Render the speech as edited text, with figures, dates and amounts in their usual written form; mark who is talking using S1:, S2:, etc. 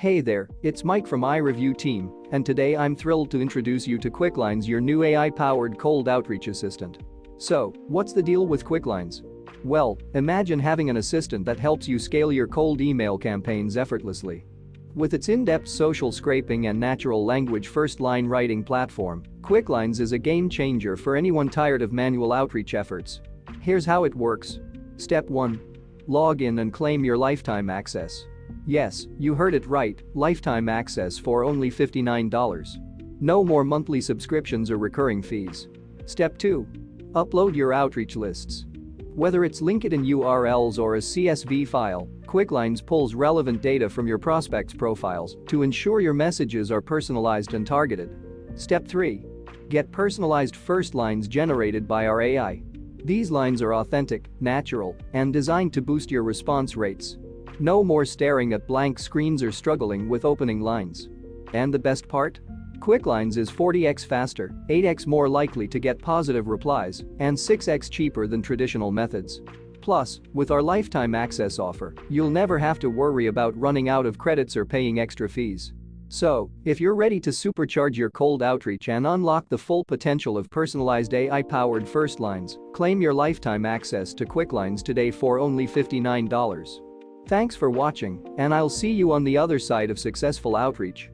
S1: Hey there, it's Mike from iReview team, and today I'm thrilled to introduce you to Quicklines, your new AI-powered cold outreach assistant. So, what's the deal with Quicklines? Well, imagine having an assistant that helps you scale your cold email campaigns effortlessly. With its in-depth social scraping and natural language first-line writing platform, Quicklines is a game changer for anyone tired of manual outreach efforts. Here's how it works. Step 1. Log in and claim your lifetime access. Yes, you heard it right, lifetime access for only $59. No more monthly subscriptions or recurring fees. Step 2. Upload your outreach lists. Whether it's LinkedIn URLs or a CSV file, Quicklines pulls relevant data from your prospects' profiles to ensure your messages are personalized and targeted. Step 3. Get personalized first lines generated by our AI. These lines are authentic, natural, and designed to boost your response rates. No more staring at blank screens or struggling with opening lines. And the best part? Quicklines is 40x faster, 8x more likely to get positive replies, and 6x cheaper than traditional methods. Plus, with our lifetime access offer, you'll never have to worry about running out of credits or paying extra fees. So, if you're ready to supercharge your cold outreach and unlock the full potential of personalized AI-powered first lines, claim your lifetime access to Quicklines today for only $59. Thanks for watching, and I'll see you on the other side of successful outreach.